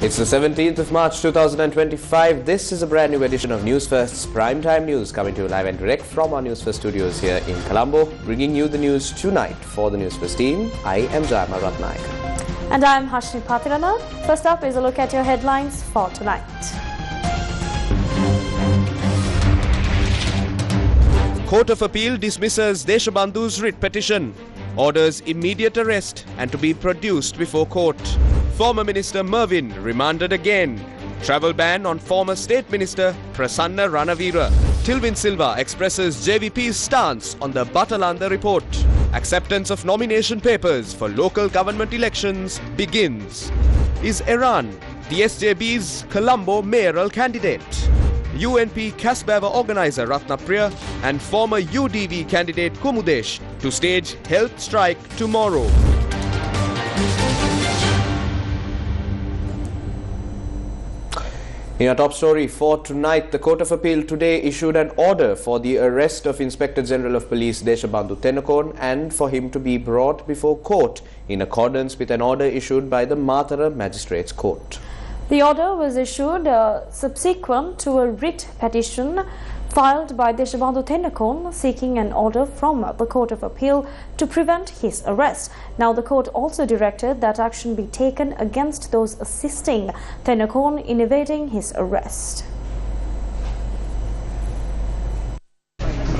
It's the 17th of March 2025. This is a brand new edition of Newsfirst's Primetime News, coming to you live and direct from our Newsfirst studios here in Colombo, bringing you the news tonight. For the Newsfirst team, I am Jayama Ratnayaka. And I am Hashni Patilana. First up is a look at your headlines for tonight. Court of Appeal dismisses Deshabandhu's writ petition, orders immediate arrest and to be produced before court. Former Minister Mervyn remanded again. Travel ban on former State Minister Prasanna Ranavira. Tilvin Silva expresses JVP's stance on the Batalanda report. Acceptance of nomination papers for local government elections begins. Is Iran the SJB's Colombo mayoral candidate? UNP Kasbava organizer Ratnapriya and former UDV candidate Kumudesh to stage health strike tomorrow. In our top story for tonight, the Court of Appeal today issued an order for the arrest of Inspector General of Police Deshabandhu Tennakoon and for him to be brought before court in accordance with an order issued by the Matara Magistrates Court. The order was issued subsequent to a writ petition filed by Deshabandhu Tennakoon seeking an order from the Court of Appeal to prevent his arrest. Now, the court also directed that action be taken against those assisting Tennakoon in evading his arrest.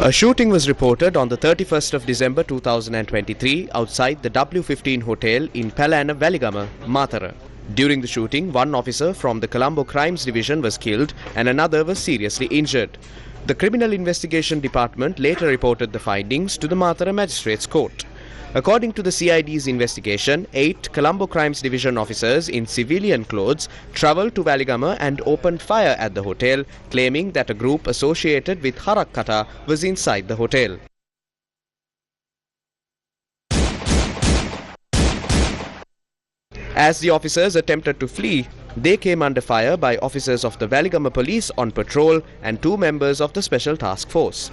A shooting was reported on the 31st of December 2023 outside the W15 Hotel in Palana, Valigama, Matara. During the shooting, one officer from the Colombo Crimes Division was killed and another was seriously injured. The Criminal Investigation Department later reported the findings to the Matara Magistrates Court. According to the CID's investigation, 8 Colombo Crimes Division officers in civilian clothes travelled to Valigama and opened fire at the hotel, claiming that a group associated with Harakkata was inside the hotel. As the officers attempted to flee, they came under fire by officers of the Valigama police on patrol and 2 members of the Special Task Force.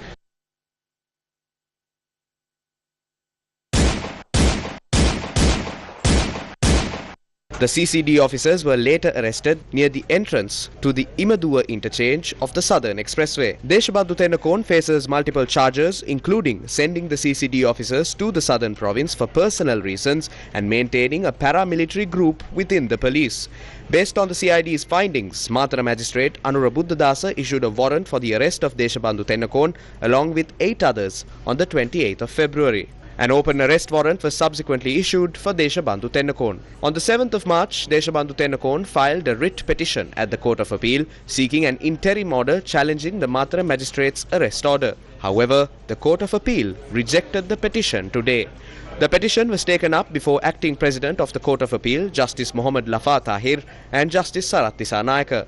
The CCD officers were later arrested near the entrance to the Imaduwa interchange of the Southern Expressway. Deshabandhu Tennakoon faces multiple charges, including sending the CCD officers to the Southern Province for personal reasons and maintaining a paramilitary group within the police. Based on the CID's findings, Matara Magistrate Anura Buddhadasa issued a warrant for the arrest of Deshabandhu Tennakoon along with 8 others on the 28th of February. An open arrest warrant was subsequently issued for Deshabandhu Tennakoon. On the 7th of March, Deshabandhu Tennakoon filed a writ petition at the Court of Appeal seeking an interim order challenging the Matara Magistrates' arrest order. However, the Court of Appeal rejected the petition today. The petition was taken up before Acting President of the Court of Appeal, Justice Mohammad Lafa Tahir and Justice Sarath Dissanayake.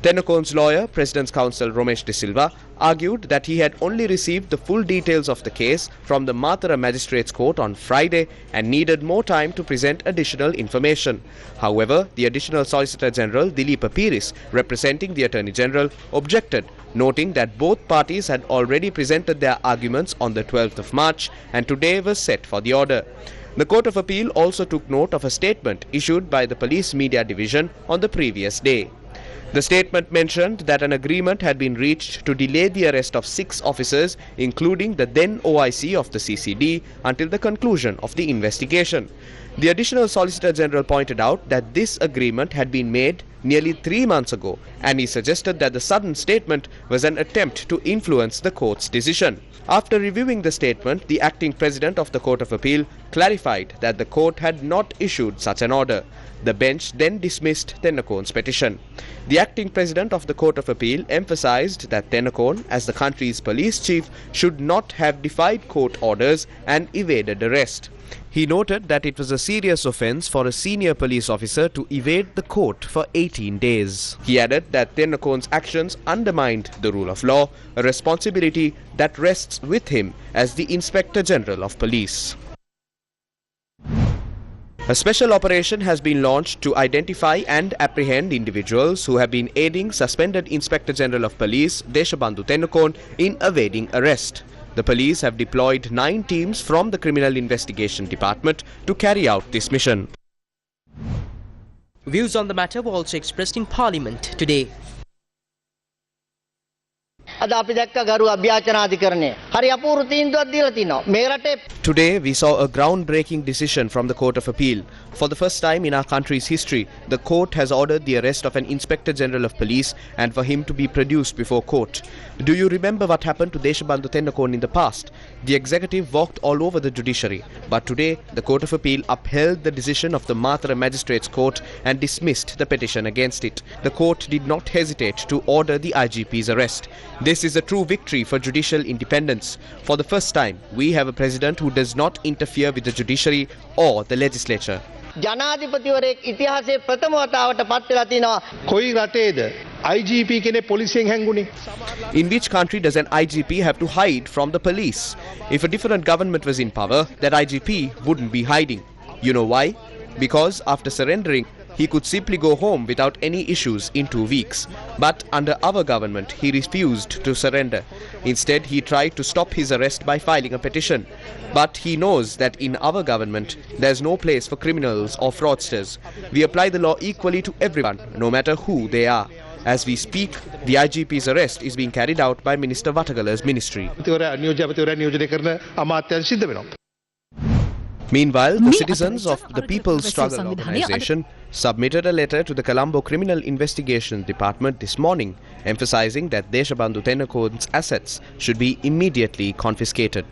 Tennakoon's lawyer, President's Counsel Romesh De Silva, argued that he had only received the full details of the case from the Matara Magistrates Court on Friday and needed more time to present additional information. However, the Additional Solicitor General Dileepa Piris, representing the Attorney General, objected, noting that both parties had already presented their arguments on the 12th of March and today was set for the order. The Court of Appeal also took note of a statement issued by the Police Media Division on the previous day. The statement mentioned that an agreement had been reached to delay the arrest of 6 officers, including the then OIC of the CCD, until the conclusion of the investigation. The Additional Solicitor General pointed out that this agreement had been made nearly 3 months ago, and he suggested that the sudden statement was an attempt to influence the court's decision. After reviewing the statement, the acting president of the Court of Appeal clarified that the court had not issued such an order. The bench then dismissed Tennakoon's petition. The acting president of the Court of Appeal emphasized that Tennakoon, as the country's police chief, should not have defied court orders and evaded arrest. He noted that it was a serious offence for a senior police officer to evade the court for 18 days. He added that Tennakoon's actions undermined the rule of law, a responsibility that rests with him as the Inspector General of Police. A special operation has been launched to identify and apprehend individuals who have been aiding suspended Inspector General of Police Deshabandhu Tennakoon in evading arrest. The police have deployed 9 teams from the Criminal Investigation Department to carry out this mission. Views on the matter were also expressed in Parliament today. Today, we saw a groundbreaking decision from the Court of Appeal. For the first time in our country's history, the court has ordered the arrest of an Inspector General of Police and for him to be produced before court. Do you remember what happened to Deshabandhu Tennakon in the past? The executive walked all over the judiciary. But today, the Court of Appeal upheld the decision of the Mathura Magistrates Court and dismissed the petition against it. The court did not hesitate to order the IGP's arrest. This is a true victory for judicial independence. For the first time, we have a president who does not interfere with the judiciary or the legislature. ජනාධිපතිවරයෙක් ඉතිහාසයේ ප්‍රථම වතාවට පත් වෙලා තිනවා. කොයි රටේද IGP කෙනෙක් පොලිසියෙන් හැංගුනේ? In which country does an IGP have to hide from the police? If a different government was in power, that IGP wouldn't be hiding. You know why? Because after surrendering, he could simply go home without any issues in 2 weeks. But under our government, he refused to surrender. Instead, he tried to stop his arrest by filing a petition. But he knows that in our government, there's no place for criminals or fraudsters. We apply the law equally to everyone, no matter who they are. As we speak, the IGP's arrest is being carried out by Minister Vatagala's ministry. Meanwhile, the citizens of the People's Struggle Organization submitted a letter to the Colombo Criminal Investigation Department this morning, emphasizing that Deshabandhu Tennakon's assets should be immediately confiscated.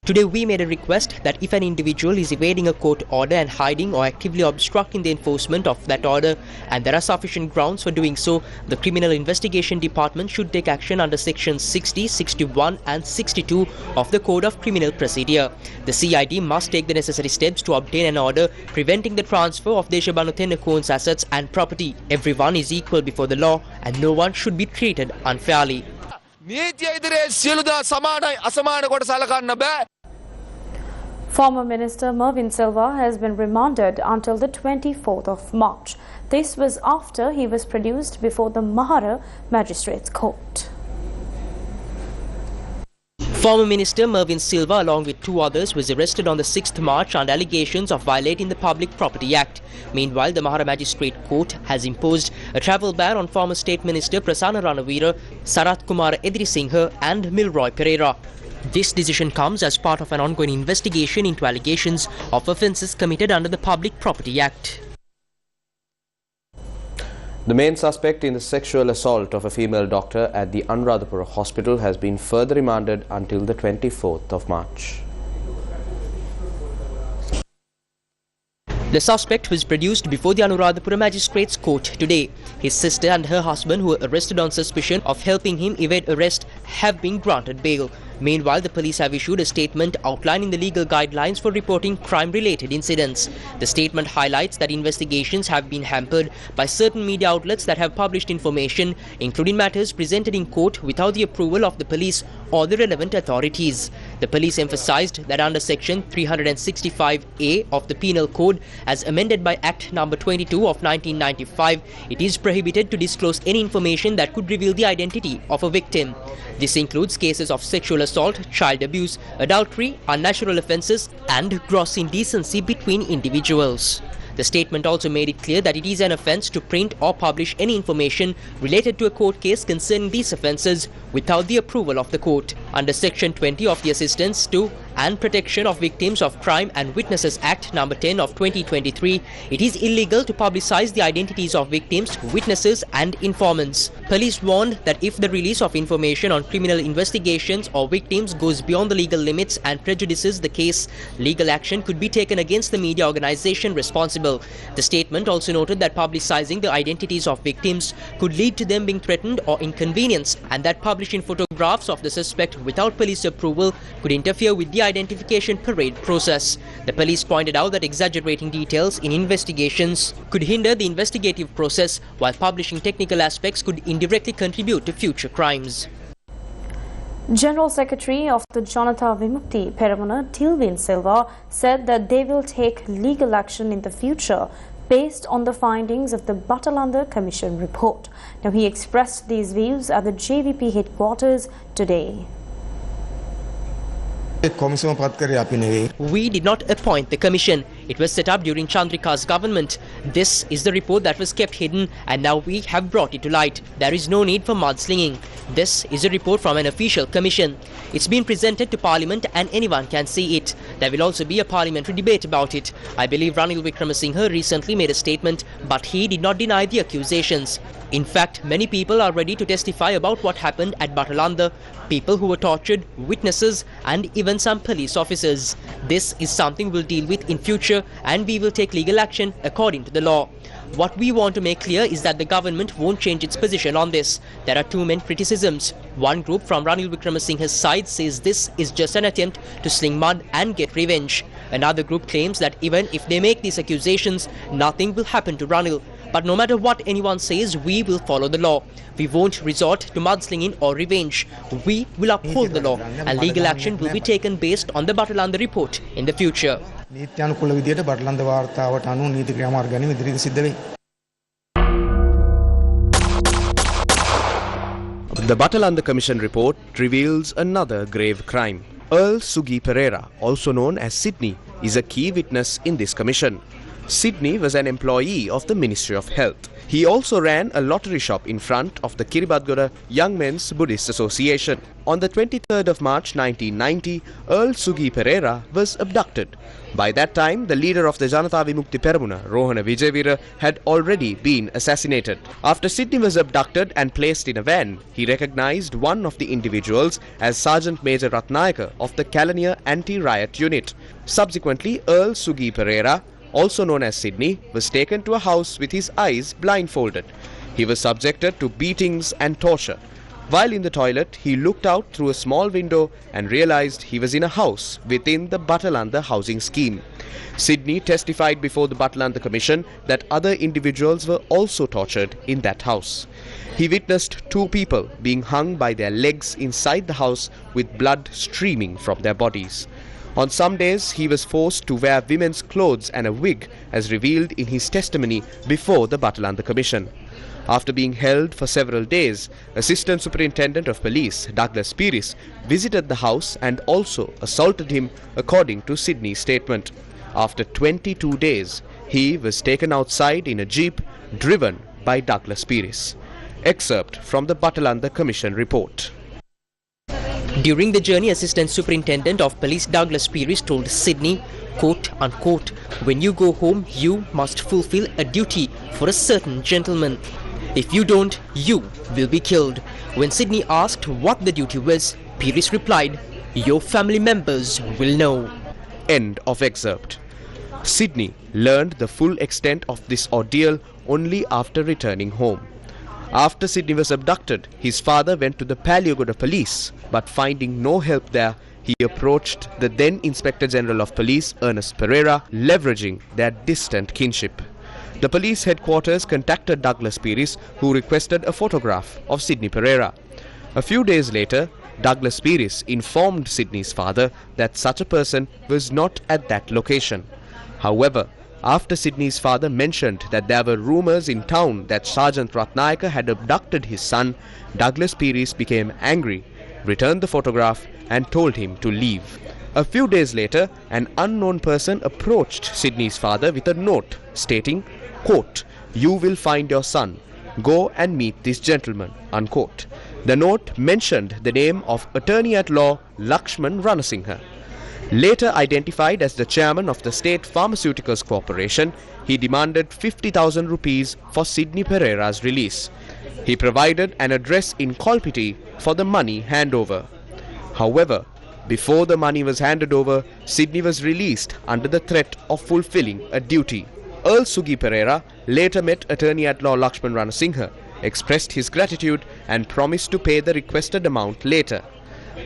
Today we made a request that if an individual is evading a court order and hiding or actively obstructing the enforcement of that order, and there are sufficient grounds for doing so, the Criminal Investigation Department should take action under sections 60, 61 and 62 of the Code of Criminal Procedure. The CID must take the necessary steps to obtain an order preventing the transfer of Deshabandhu Tennakon's assets and property. Everyone is equal before the law and no one should be treated unfairly. Former Minister Mervyn Silva has been remanded until the 24th of March. This was after he was produced before the Mathura Magistrates Court. Former Minister Mervyn Silva, along with 2 others, was arrested on the 6th March on allegations of violating the Public Property Act. Meanwhile, the Mathura Magistrate Court has imposed a travel ban on former State Minister Prasanna Ranawira, Sarath Kumara Edirisinghe and Milroy Pereira. This decision comes as part of an ongoing investigation into allegations of offences committed under the Public Property Act. The main suspect in the sexual assault of a female doctor at the Anuradhapura hospital has been further remanded until the 24th of March. The suspect was produced before the Anuradhapura Magistrates Court today. His sister and her husband, who were arrested on suspicion of helping him evade arrest, have been granted bail. Meanwhile, the police have issued a statement outlining the legal guidelines for reporting crime-related incidents. The statement highlights that investigations have been hampered by certain media outlets that have published information, including matters presented in court without the approval of the police or the relevant authorities. The police emphasized that under Section 365A of the Penal Code, as amended by Act No. 22 of 1995, it is prohibited to disclose any information that could reveal the identity of a victim. This includes cases of sexual assault, child abuse, adultery, unnatural offences and gross indecency between individuals. The statement also made it clear that it is an offence to print or publish any information related to a court case concerning these offences without the approval of the court. Under Section 20 of the Assistance to and Protection of Victims of Crime and Witnesses Act No. 10 of 2023, it is illegal to publicize the identities of victims, witnesses and informants. Police warned that if the release of information on criminal investigations or victims goes beyond the legal limits and prejudices the case, legal action could be taken against the media organisation responsible. The statement also noted that publicizing the identities of victims could lead to them being threatened or inconvenienced, and that publishing photographs of the suspect without police approval could interfere with the identification parade process. The police pointed out that exaggerating details in investigations could hinder the investigative process, while publishing technical aspects could indirectly contribute to future crimes. General Secretary of the Janata Vimukti Peramana, Tilvin Silva, said that they will take legal action in the future based on the findings of the Batalanda Commission report. Now, he expressed these views at the JVP headquarters today. We did not appoint the commission. It was set up during Chandrika's government. This is the report that was kept hidden and now we have brought it to light. There is no need for mudslinging. This is a report from an official commission. It's been presented to Parliament and anyone can see it. There will also be a parliamentary debate about it. I believe Ranil Wickremesinghe recently made a statement, but he did not deny the accusations. In fact, many people are ready to testify about what happened at Batalanda, people who were tortured, witnesses and even some police officers. This is something we'll deal with in future and we will take legal action according to the law. What we want to make clear is that the government won't change its position on this. There are two main criticisms. One group from Ranil Wickremesinghe's side says this is just an attempt to sling mud and get revenge. Another group claims that even if they make these accusations, nothing will happen to Ranil. But no matter what anyone says, we will follow the law. We won't resort to mudslinging or revenge. We will uphold the law and legal action will be taken based on the Batalanda report in the future. The Batalanda Commission report reveals another grave crime. Earl Sugi Pereira, also known as Sydney, is a key witness in this commission. Sydney was an employee of the Ministry of Health. He also ran a lottery shop in front of the Kiribadgoda Young Men's Buddhist Association. On the 23rd of March 1990, Earl Sugi Pereira was abducted. By that time, the leader of the Janata Vimukti Peramuna, Rohana Vijayvira, had already been assassinated. After Sydney was abducted and placed in a van, he recognized one of the individuals as Sergeant Major Ratnayaka of the Kalaniya Anti-Riot Unit. Subsequently, Earl Sugi Pereira, also known as Sydney, was taken to a house with his eyes blindfolded. He was subjected to beatings and torture. While in the toilet, he looked out through a small window and realized he was in a house within the Batalanda housing scheme. Sydney testified before the Batalanda Commission that other individuals were also tortured in that house. He witnessed two people being hung by their legs inside the house with blood streaming from their bodies. On some days, he was forced to wear women's clothes and a wig, as revealed in his testimony before the Batalanda Commission. After being held for several days, Assistant Superintendent of Police Douglas Piris visited the house and also assaulted him, according to Sydney's statement. After 22 days, he was taken outside in a jeep driven by Douglas Piris. Excerpt from the Batalanda Commission report. During the journey, Assistant Superintendent of Police Douglas Piris told Sydney, quote unquote, "When you go home, you must fulfill a duty for a certain gentleman. If you don't, you will be killed." When Sydney asked what the duty was, Piris replied, "Your family members will know." End of excerpt. Sydney learned the full extent of this ordeal only after returning home. After Sydney was abducted, his father went to the Palyagoda police, but finding no help there, he approached the then Inspector General of Police, Ernest Pereira, leveraging their distant kinship. The police headquarters contacted Douglas Piris, who requested a photograph of Sydney Pereira. A few days later, Douglas Piris informed Sydney's father that such a person was not at that location. However, after Sydney's father mentioned that there were rumors in town that Sergeant Ratnayaka had abducted his son, Douglas Piris became angry, returned the photograph and told him to leave. A few days later, an unknown person approached Sydney's father with a note stating, quote, "You will find your son. Go and meet this gentleman," unquote. The note mentioned the name of Attorney-at-Law Lakshman Ranasinghe. Later identified as the chairman of the State Pharmaceuticals Corporation, he demanded 50,000 rupees for Sydney Pereira's release. He provided an address in Kolpiti for the money handover. However, before the money was handed over, Sydney was released under the threat of fulfilling a duty. Earl Sugi Pereira later met Attorney-at-Law Lakshman Ranasinghe, expressed his gratitude and promised to pay the requested amount later.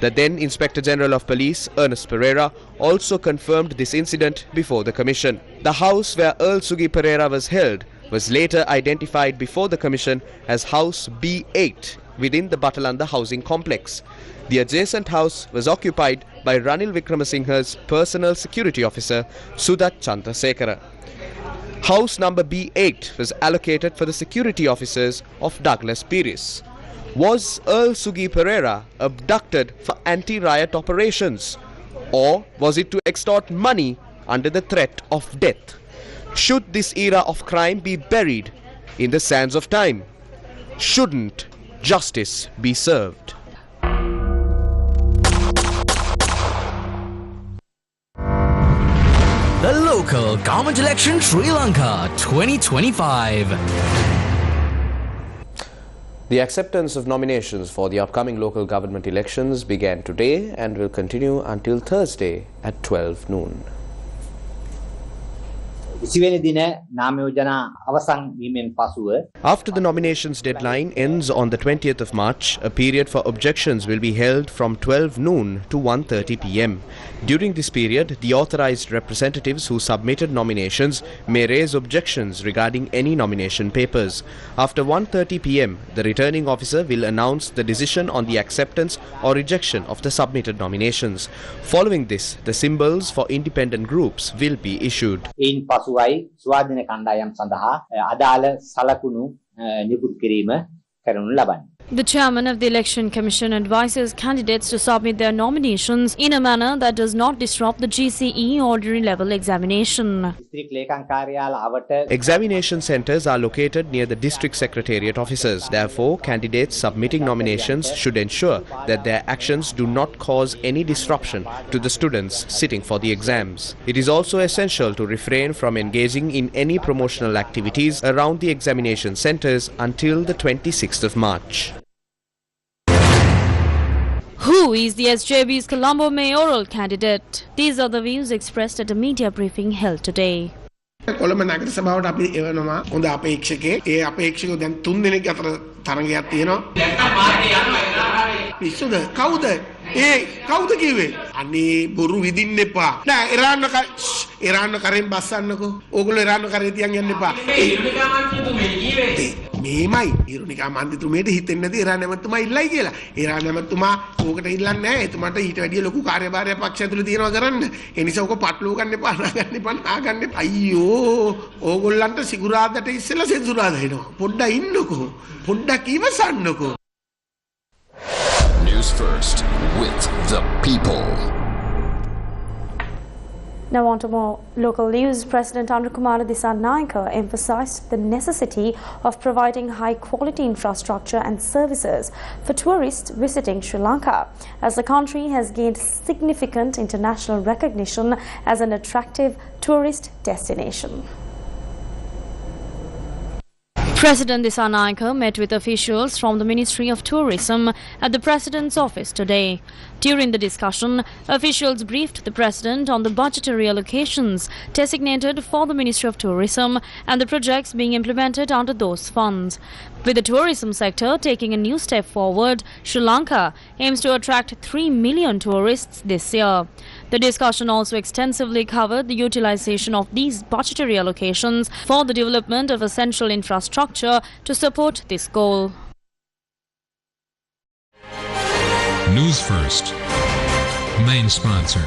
The then Inspector General of Police, Ernest Pereira, also confirmed this incident before the Commission. The house where Earl Sugi Pereira was held was later identified before the Commission as House B8 within the Batalanda housing complex. The adjacent house was occupied by Ranil Wickremesinghe's personal security officer, Sudat Chandrasekara. House number B8 was allocated for the security officers of Douglas Piris. Was Earl Sugi Pereira abducted for anti-riot operations? Or was it to extort money under the threat of death. Should this era of crime be buried in the sands of time? Shouldn't justice be served? The local government election Sri Lanka 2025. The acceptance of nominations for the upcoming local government elections began today and will continue until Thursday at 12 noon. After the nominations deadline ends on the 20th of March, a period for objections will be held from 12 noon to 1:30 p.m. During this period, the authorized representatives who submitted nominations may raise objections regarding any nomination papers. After 1:30 p.m., the returning officer will announce the decision on the acceptance or rejection of the submitted nominations. Following this, the symbols for independent groups will be issued. ස්වාධීන කණ්ඩායම් සඳහා අදාළ සලකුණු නිකුත් කිරීම කරනු ලබන්නේ. The chairman of the Election Commission advises candidates to submit their nominations in a manner that does not disrupt the GCE ordinary level examination. Examination centers are located near the district secretariat offices. Therefore, candidates submitting nominations should ensure that their actions do not cause any disruption to the students sitting for the exams. It is also essential to refrain from engaging in any promotional activities around the examination centers until the 26th of March. Who is the SJB's Colombo mayoral candidate? These are the views expressed at a media briefing held today. Colombo නගර සභාවට අපි එවනවා හොඳ අපේක්ෂකයෙක්. ඒ අපේක්ෂකයෝ දැන් 3 දිනක් අතර තරඟයක් තියෙනවා. පිස්සුද? කවුද? කවුද කිව්වේ? අනේ බොරු විදින්න එපා. නෑ ඉරාන්න කරෙන් බස්සන්නකෝ. ඕගොල්ලෝ ඉරාන්න කරේ තියන් යන්න එපා. මේමයි ඉරුනිකා මන්ත්‍රීතුමේට හිතෙන්නේ නැති ඉරාන් ඇමතුමා ඉල්ලයි කියලා. ඉරාන් ඇමතුමා ඕකට ඉල්ලන්නේ නැහැ. එතුමාට ඊට වැඩිය ලොකු කාර්යභාරයක් පක්ෂය ඇතුළේ තියෙනවා කරන්න. ඒ නිසා ඕක පටලව ගන්න එපා, නාගන්න එපා. අයියෝ ඕගොල්ලන්ට සිකුරාදට ඉස්සෙල්ලා සෙන්සුරාදා එනවා. පොඩ්ඩක් ඉන්නකෝ. පොඩ්ඩක් ඉවසන්නකෝ. News First with the people. Now on to more local news. President Anukumara Dissanayake emphasised the necessity of providing high-quality infrastructure and services for tourists visiting Sri Lanka, as the country has gained significant international recognition as an attractive tourist destination. President Dissanayake met with officials from the Ministry of Tourism at the President's office today. During the discussion, officials briefed the President on the budgetary allocations designated for the Ministry of Tourism and the projects being implemented under those funds. With the tourism sector taking a new step forward, Sri Lanka aims to attract 3 million tourists this year. The discussion also extensively covered the utilization of these budgetary allocations for the development of essential infrastructure to support this goal. News First. Main sponsor.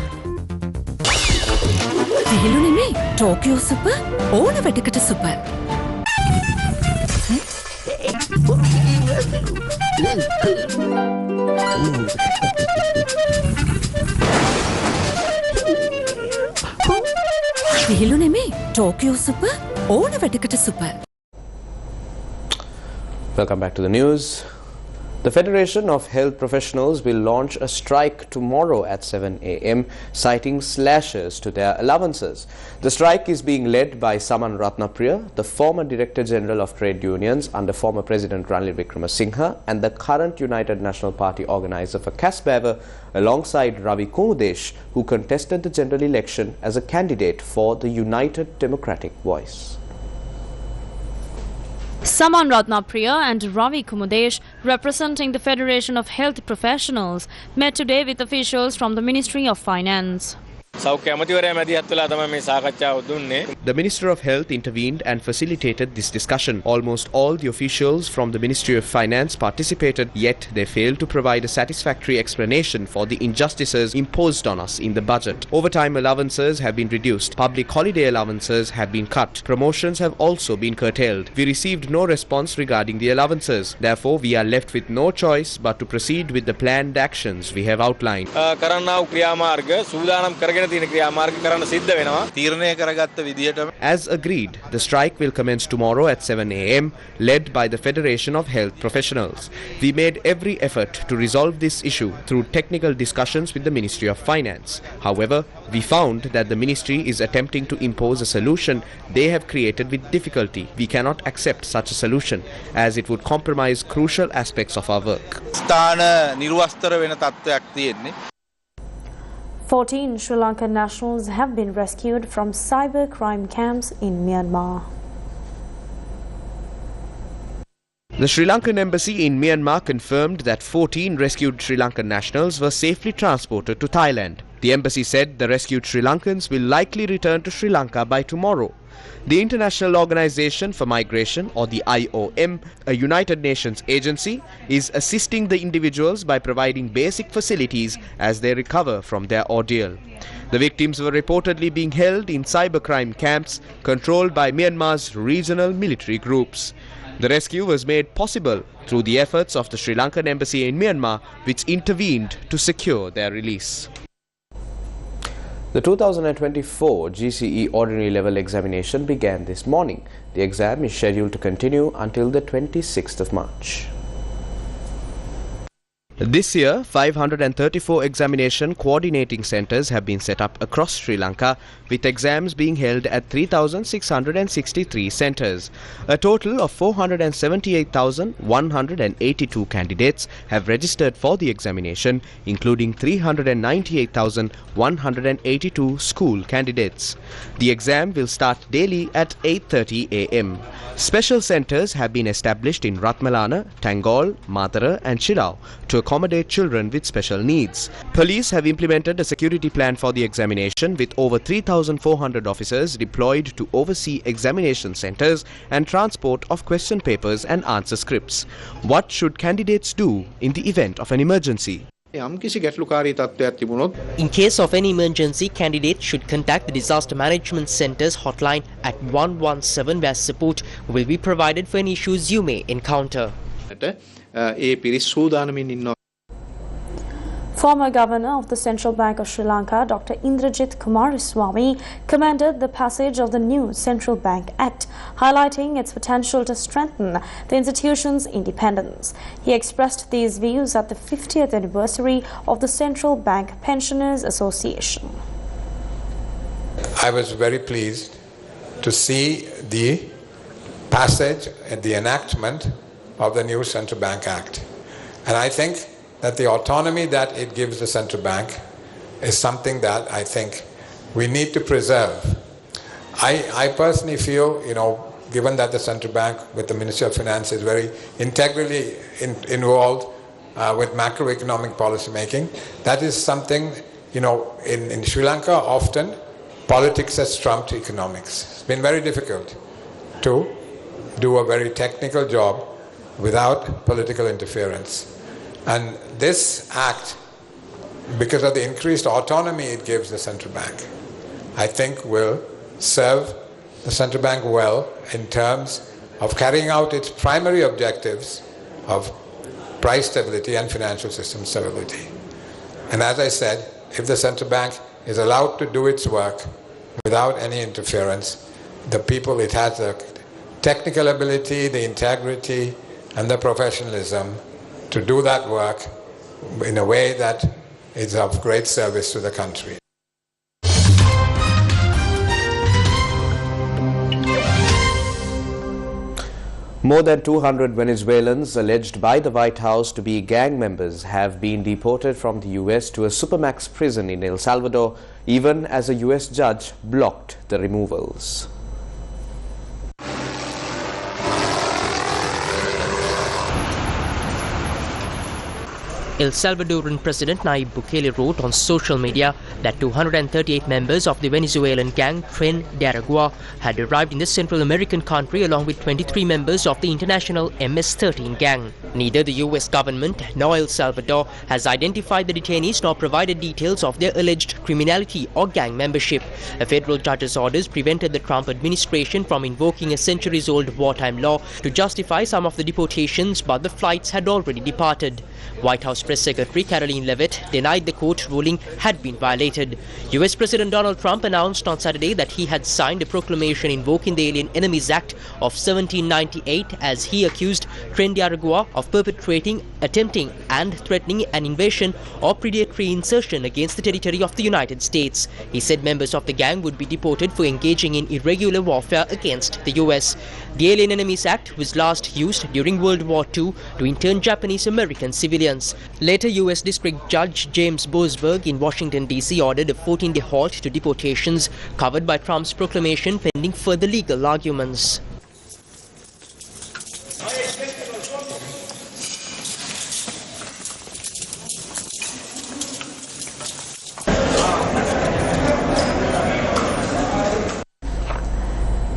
Tokyo Super, ඕන වැඩකට super. Tokyo Super, ඕන වැඩකට super. Welcome back to the news. The Federation of Health Professionals will launch a strike tomorrow at 7 a.m, citing slashes to their allowances. The strike is being led by Saman Ratnapriya, the former Director General of Trade Unions under former President Ranil Wickremesinghe, and the current United National Party organizer for Casbaver, alongside Ravi Kumudesh, who contested the general election as a candidate for the United Democratic Voice. Saman Ratnapriya and Ravi Kumudesh, representing the Federation of Health Professionals, met today with officials from the Ministry of Finance. The Minister of Health intervened and facilitated this discussion. Almost all the officials from the Ministry of Finance participated, yet they failed to provide a satisfactory explanation for the injustices imposed on us in the budget. Overtime allowances have been reduced, public holiday allowances have been cut, promotions have also been curtailed. We received no response regarding the allowances. Therefore, we are left with no choice but to proceed with the planned actions we have outlined. තියෙන ක්‍රියාමාර්ග කරන්න සිද්ධ වෙනවා. තීරණය කරගත්ත විදිහටම. As agreed, the strike will commence tomorrow at 7 a.m. led by the Federation of Health Professionals. We made every effort to resolve this issue through technical discussions with the Ministry of Finance. However, we found that the ministry is attempting to impose a solution they have created with difficulty. We cannot accept such a solution as it would compromise crucial aspects of our work. ස්ථාන නිර්වස්තර වෙන තත්ත්වයක් තියෙන්නේ. 14 Sri Lankan nationals have been rescued from cybercrime camps in Myanmar. The Sri Lankan embassy in Myanmar confirmed that 14 rescued Sri Lankan nationals were safely transported to Thailand. The embassy said the rescued Sri Lankans will likely return to Sri Lanka by tomorrow. The International Organization for Migration, or the IOM, a United Nations agency, is assisting the individuals by providing basic facilities as they recover from their ordeal. The victims were reportedly being held in cybercrime camps controlled by Myanmar's regional military groups. The rescue was made possible through the efforts of the Sri Lankan embassy in Myanmar, which intervened to secure their release. The 2024 GCE Ordinary Level examination began this morning. The exam is scheduled to continue until the 26th of March. This year, 534 examination coordinating centres have been set up across Sri Lanka, with exams being held at 3,663 centres. A total of 478,182 candidates have registered for the examination, including 398,182 school candidates. The exam will start daily at 8:30 a.m. Special centres have been established in Ratmalana, Tangol, Matara and Chirau to accommodate children with special needs. Police have implemented a security plan for the examination with over 3,400 officers deployed to oversee examination centres and transport of question papers and answer scripts. What should candidates do in the event of an emergency? යම් කිසි ගැටලුකාරී තත්ත්වයක් තිබුණොත් In case of any emergency, candidates should contact the Disaster Management Centre's hotline at 117 where support will be provided for any issues you may encounter. ඒ පිරිස් සූදානමින් ඉන්නවා. Former Governor of the Central Bank of Sri Lanka, Dr. Indrajit Kumaraswamy, commended the passage of the new Central Bank Act, highlighting its potential to strengthen the institution's independence. He expressed these views at the 50th anniversary of the Central Bank Pensioners Association. I was very pleased to see the passage and the enactment of the new Central Bank Act. And I think that the autonomy that it gives the central bank is something that I think we need to preserve. I personally feel, given that the central bank with the Ministry of Finance is very integrally involved with macroeconomic policy making, that is something, in Sri Lanka often politics has trumped economics. It's been very difficult to do a very technical job without political interference. And this act, because of the increased autonomy it gives the central bank, I think will serve the central bank well in terms of carrying out its primary objectives of price stability and financial system stability. And as I said, if the central bank is allowed to do its work without any interference, the people, it has the technical ability, the integrity, and the professionalism to do that work in a way that is of great service to the country. More than 200 Venezuelans alleged by the White House to be gang members have been deported from the US to a supermax prison in El Salvador, even as a US judge blocked the removals. El Salvadoran President Nayib Bukele wrote on social media that 238 members of the Venezuelan gang Tren de Aragua had arrived in the Central American country along with 23 members of the international MS-13 gang. Neither the US government nor El Salvador has identified the detainees nor provided details of their alleged criminality or gang membership. A federal judge's orders prevented the Trump administration from invoking a centuries-old wartime law to justify some of the deportations, but the flights had already departed. White House Press Secretary Caroline Leavitt denied the court ruling had been violated. US President Donald Trump announced on Saturday that he had signed a proclamation invoking the Alien Enemies Act of 1798 as he accused Trinidad of perpetrating, attempting and threatening an invasion or predatory insertion against the territory of the United States. He said members of the gang would be deported for engaging in irregular warfare against the US. The Alien Enemies Act was last used during World War II to intern Japanese American civilians. Later, US District Judge James Boasberg in Washington, D.C. ordered a 14-day halt to deportations covered by Trump's proclamation pending further legal arguments.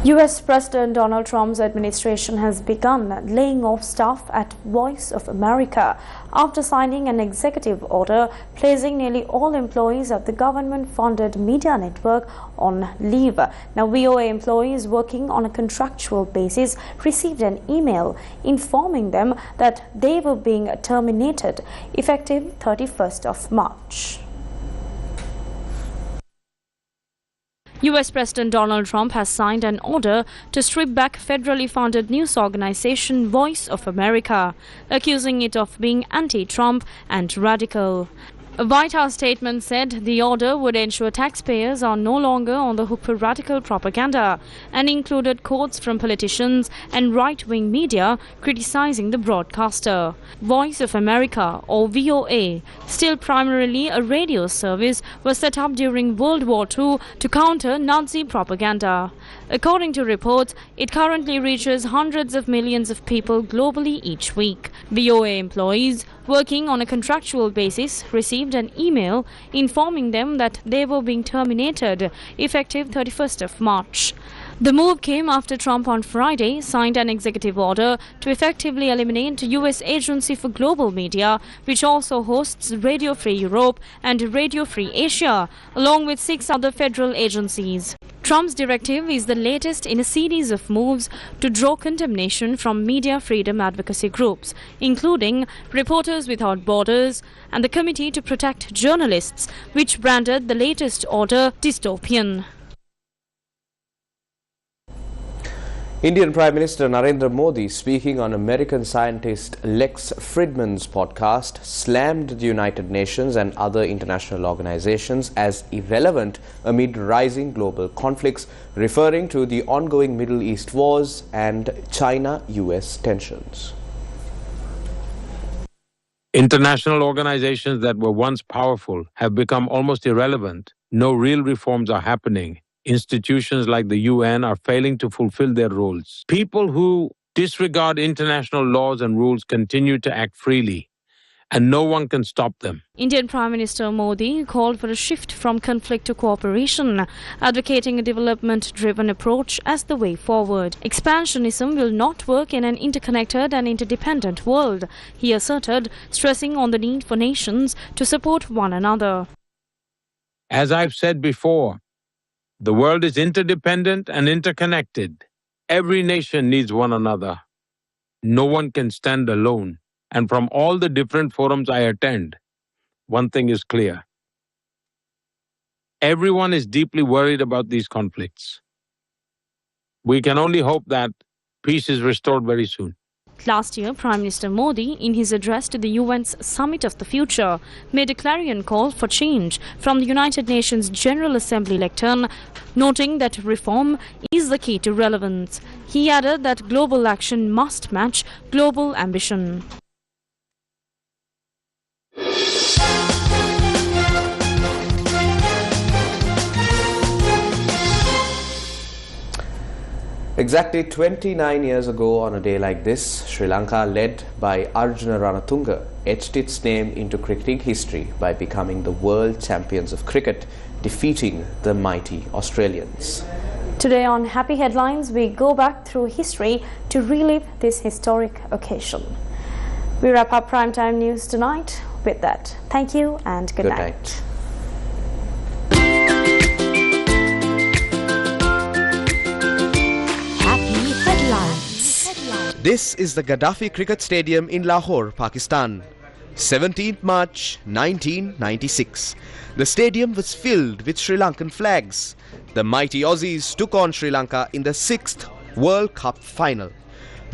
US President Donald Trump's administration has begun laying off staff at Voice of America after signing an executive order placing nearly all employees at the government-funded media network on leave. Now, VOA employees working on a contractual basis received an email informing them that they were being terminated effective 31st of March. US President Donald Trump has signed an order to strip back federally funded news organization Voice of America, accusing it of being anti-Trump and radical. A White House statement said the order would ensure taxpayers are no longer on the hook for radical propaganda and included quotes from politicians and right-wing media criticizing the broadcaster. Voice of America, or VOA, still primarily a radio service, was set up during World War II to counter Nazi propaganda. According to reports, it currently reaches hundreds of millions of people globally each week. VOA employees working on a contractual basis received an email informing them that they were being terminated effective 31st of March. The move came after Trump on Friday signed an executive order to effectively eliminate the U.S. Agency for Global Media, which also hosts Radio Free Europe and Radio Free Asia, along with 6 other federal agencies. Trump's directive is the latest in a series of moves to draw condemnation from media freedom advocacy groups, including Reporters Without Borders and the Committee to Protect Journalists, which branded the latest order dystopian. Indian Prime Minister Narendra Modi, speaking on American scientist Lex Fridman's podcast, slammed the United Nations and other international organizations as irrelevant amid rising global conflicts, referring to the ongoing Middle East wars and China-US tensions. International organizations that were once powerful have become almost irrelevant. No real reforms are happening. Institutions like the UN are failing to fulfill their roles. People who disregard international laws and rules continue to act freely, and no one can stop them. Indian Prime Minister Modi called for a shift from conflict to cooperation, advocating a development-driven approach as the way forward. Expansionism will not work in an interconnected and interdependent world, he asserted, stressing on the need for nations to support one another. As I've said before, the world is interdependent and interconnected. Every nation needs one another. No one can stand alone. And from all the different forums I attend, one thing is clear. Everyone is deeply worried about these conflicts. We can only hope that peace is restored very soon. Last year, Prime Minister Modi, in his address to the UN's Summit of the Future, made a clarion call for change from the United Nations General Assembly lectern, noting that reform is the key to relevance. He added that global action must match global ambition. Exactly 29 years ago on a day like this, Sri Lanka, led by Arjuna Ranatunga, etched its name into cricketing history by becoming the world champions of cricket, defeating the mighty Australians. Today on Happy Headlines, we go back through history to relive this historic occasion. We wrap up Primetime News tonight with that. Thank you and good night. This is the Gaddafi Cricket Stadium in Lahore, Pakistan. 17th March 1996. The stadium was filled with Sri Lankan flags. The mighty Aussies took on Sri Lanka in the 6th World Cup final.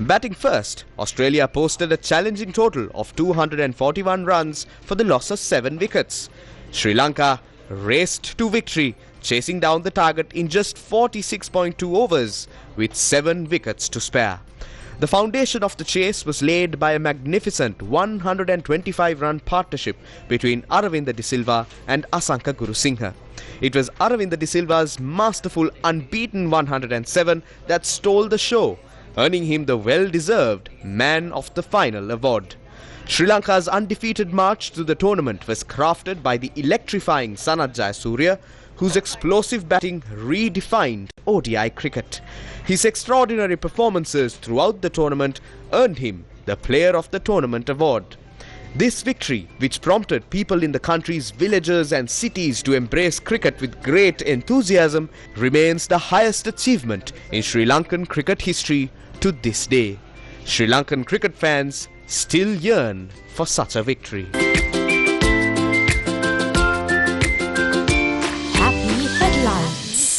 Batting first, Australia posted a challenging total of 241 runs for the loss of 7 wickets. Sri Lanka raced to victory, chasing down the target in just 46.2 overs with 7 wickets to spare. The foundation of the chase was laid by a magnificent 125-run partnership between Aravinda de Silva and Asanka Gurusinghe. It was Aravinda de Silva's masterful unbeaten 107 that stole the show, earning him the well-deserved Man of the Final award. Sri Lanka's undefeated march to the tournament was crafted by the electrifying Sanath Jayasuriya, whose explosive batting redefined ODI cricket. His extraordinary performances throughout the tournament earned him the Player of the Tournament award. This victory, which prompted people in the country's villages and cities to embrace cricket with great enthusiasm, remains the highest achievement in Sri Lankan cricket history to this day. Sri Lankan cricket fans still yearn for such a victory. Happy headlines.